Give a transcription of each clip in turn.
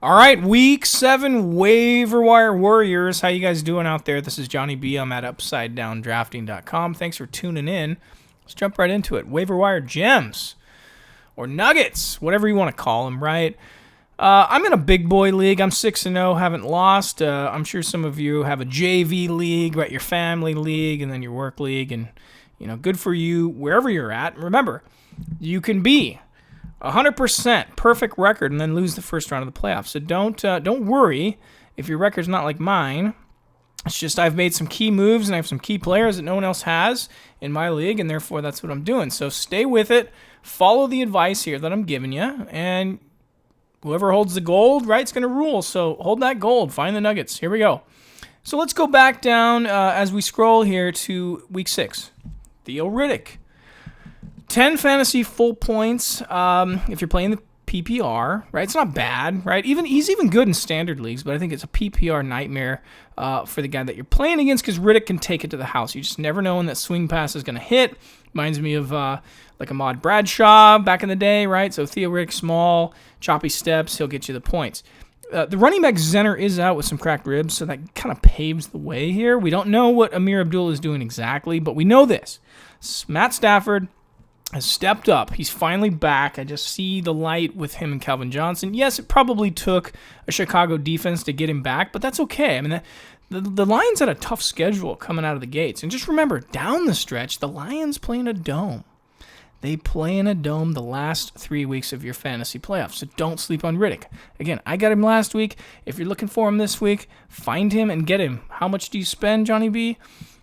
All right, week 7 waiver wire warriors. How you guys doing out there? This is Johnny B. I'm at UpsideDownDrafting.com. Thanks for tuning in. Let's jump right into it. Waiver wire gems or nuggets, whatever you want to call them, right? I'm in a big boy league. I'm 6-0, haven't lost. I'm sure some of you have a JV league, right? Your family league, and then your work league, and good for you wherever you're at. Remember, you can be 100% perfect record and then lose the first round of the playoffs. So don't worry if your record's not like mine. It's just I've made some key moves and I have some key players that no one else has in my league, and therefore that's what I'm doing. So stay with it. Follow the advice here that I'm giving you, and whoever holds the gold, right, is going to rule. So hold that gold. Find the nuggets. Here we go. So let's go back down as we scroll here to week 6. Theo Riddick. 10 fantasy full points if you're playing the PPR, right? It's not bad, right? He's even good in standard leagues, but I think it's a PPR nightmare for the guy that you're playing against because Riddick can take it to the house. You just never know when that swing pass is going to hit. Reminds me of like Ahmad Bradshaw back in the day, right? So Theo Riddick, small, choppy steps, he'll get you the points. The running back Zenner is out with some cracked ribs, so that kind of paves the way here. We don't know what Amir Abdul is doing exactly, but we know this. Matt Stafford has stepped up. He's finally back. I just see the light with him and Calvin Johnson. Yes, it probably took a Chicago defense to get him back, but that's okay. I mean, the Lions had a tough schedule coming out of the gates. And just remember, down the stretch, the Lions play in a dome. They play in a dome the last 3 weeks of your fantasy playoffs, so don't sleep on Riddick. Again, I got him last week. If you're looking for him this week, find him and get him. How much do you spend, Johnny B?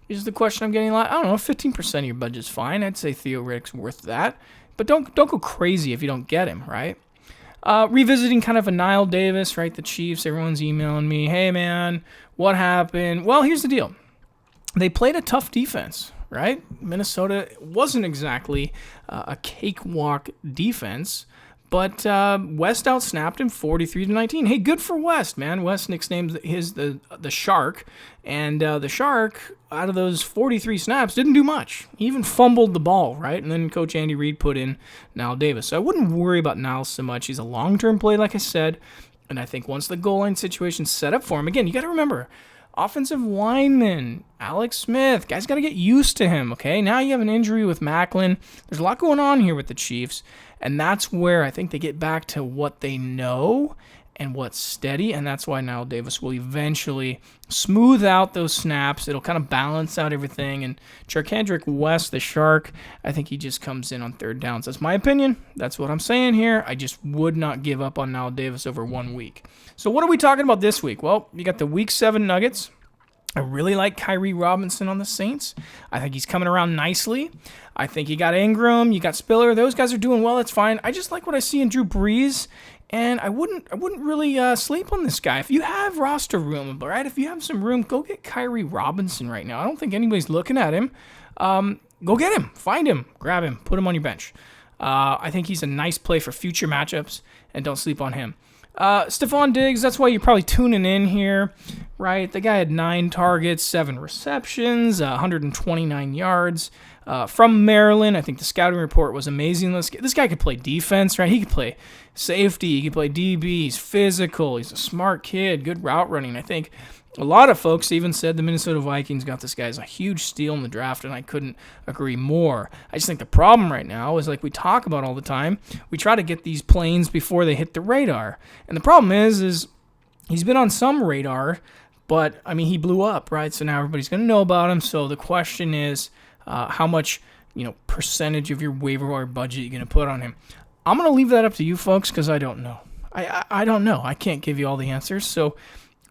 Is the question I'm getting a lot. I don't know, 15% of your budget's fine. I'd say Theo Riddick's worth that. But don't go crazy if you don't get him, right? Revisiting kind of a Nile Davis, right? The Chiefs, everyone's emailing me, hey, man, what happened? Well, here's the deal. They played a tough defense, right? Minnesota wasn't exactly a cakewalk defense, but West outsnapped him 43-19. Hey, good for West, man. West nicknamed his the Shark, and the Shark, out of those 43 snaps, didn't do much. He even fumbled the ball, right? And then Coach Andy Reid put in Nile Davis. So I wouldn't worry about Nile so much. He's a long-term play, like I said, and I think once the goal line situation's set up for him, again, you got to remember, offensive lineman, Alex Smith, guys got to get used to him, okay? Now you have an injury with Macklin. There's a lot going on here with the Chiefs, and that's where I think they get back to what they know and what's steady, and that's why Nile Davis will eventually smooth out those snaps. It'll kind of balance out everything, and Charkandrick West, the Shark, I think he just comes in on third downs. That's my opinion. That's what I'm saying here. I just would not give up on Nile Davis over 1 week. So what are we talking about this week? Well, you got the Week 7 Nuggets. I really like Kyrie Robinson on the Saints. I think he's coming around nicely. I think you got Ingram, you got Spiller. Those guys are doing well. That's fine. I just like what I see in Drew Brees, and I wouldn't really sleep on this guy. If you have roster room, right? If you have some room, go get Kyrie Robinson right now. I don't think anybody's looking at him. Go get him. Find him. Grab him. Put him on your bench. I think he's a nice play for future matchups, and don't sleep on him. Stefan Diggs, that's why you're probably tuning in here, right? The guy had 9 targets, 7 receptions, 129 yards. From Maryland, I think the scouting report was amazing. This guy could play defense, right? He could play safety. He could play DB. He's physical. He's a smart kid. Good route running. I think a lot of folks even said the Minnesota Vikings got this guy as a huge steal in the draft, and I couldn't agree more. I just think the problem right now is, like we talk about all the time, we try to get these planes before they hit the radar. And the problem is he's been on some radar, but, I mean, he blew up, right? So now everybody's going to know about him. So the question is, how much, percentage of your waiver wire budget you're going to put on him? I'm going to leave that up to you folks because I don't know. I don't know. I can't give you all the answers. So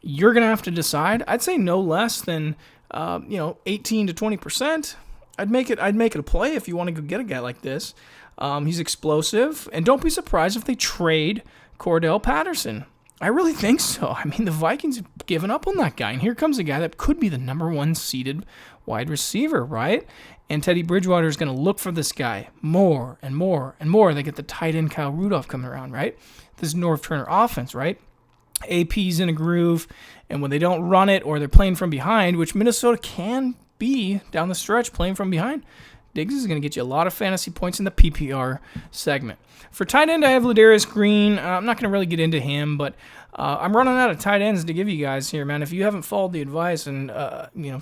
you're going to have to decide. I'd say no less than 18 to 20%. I'd make it a play if you want to go get a guy like this. He's explosive, and don't be surprised if they trade Cordell Patterson. I really think so. I mean, the Vikings have given up on that guy, and here comes a guy that could be the number 1 seeded wide receiver, right? And Teddy Bridgewater is going to look for this guy more and more and more. They get the tight end Kyle Rudolph coming around, right? This is North Turner offense, right? AP's in a groove, and when they don't run it or they're playing from behind, which Minnesota can be down the stretch playing from behind, Diggs is going to get you a lot of fantasy points in the PPR segment. For tight end, I have Ladarius Green. I'm not going to really get into him, but I'm running out of tight ends to give you guys here, man. If you haven't followed the advice and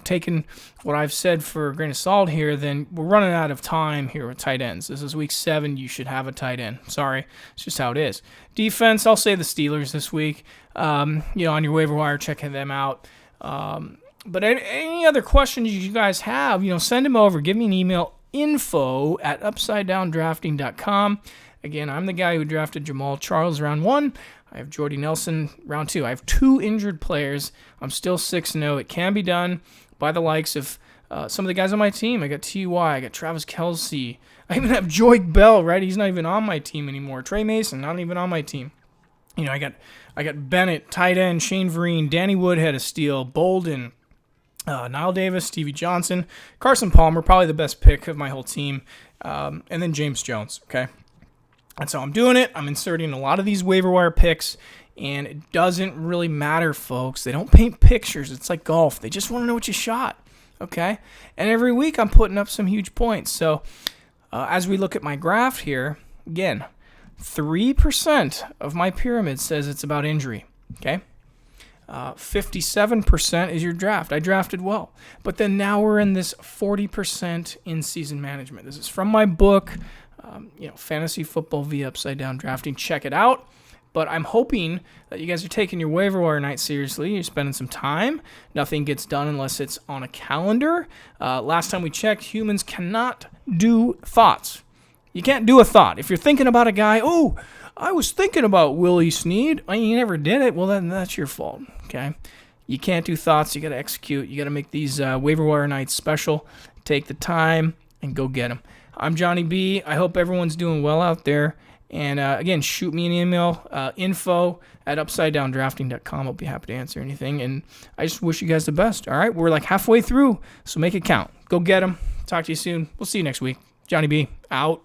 taken what I've said for a grain of salt here, then we're running out of time here with tight ends. This is week 7. You should have a tight end. Sorry, it's just how it is. Defense, I'll say the Steelers this week. On your waiver wire, checking them out. But any other questions you guys have, send them over. Give me an email, info@upsidedowndrafting.com. Again, I'm the guy who drafted Jamal Charles round 1. I have Jordy Nelson round 2. I have 2 injured players. I'm still 6-0. It can be done by the likes of some of the guys on my team. I got T.Y., I got Travis Kelce. I even have Joique Bell, right? He's not even on my team anymore. Trey Mason, not even on my team. I got Bennett, tight end, Shane Vereen, Danny Woodhead, a steal, Bolden, Niall Davis, Stevie Johnson, Carson Palmer, probably the best pick of my whole team, and then James Jones, okay? That's how I'm doing it. I'm inserting a lot of these waiver wire picks, and it doesn't really matter, folks. They don't paint pictures. It's like golf. They just want to know what you shot, okay? And every week I'm putting up some huge points. So as we look at my graph here, again, 3% of my pyramid says it's about injury, okay? 57% is your draft. I drafted well. But then now we're in this 40% in-season management. This is from my book, Fantasy Football via Upside Down Drafting. Check it out. But I'm hoping that you guys are taking your waiver wire night seriously. You're spending some time. Nothing gets done unless it's on a calendar. Last time we checked, humans cannot do thoughts. You can't do a thought. If you're thinking about a guy, I was thinking about Willie Snead. You never did it. Well, then that's your fault, okay? You can't do thoughts. You got to execute. You got to make these waiver wire nights special. Take the time and go get them. I'm Johnny B. I hope everyone's doing well out there. And again, shoot me an email, info@upsidedowndrafting.com. I'll be happy to answer anything. And I just wish you guys the best, all right? We're like halfway through, so make it count. Go get them. Talk to you soon. We'll see you next week. Johnny B. Out.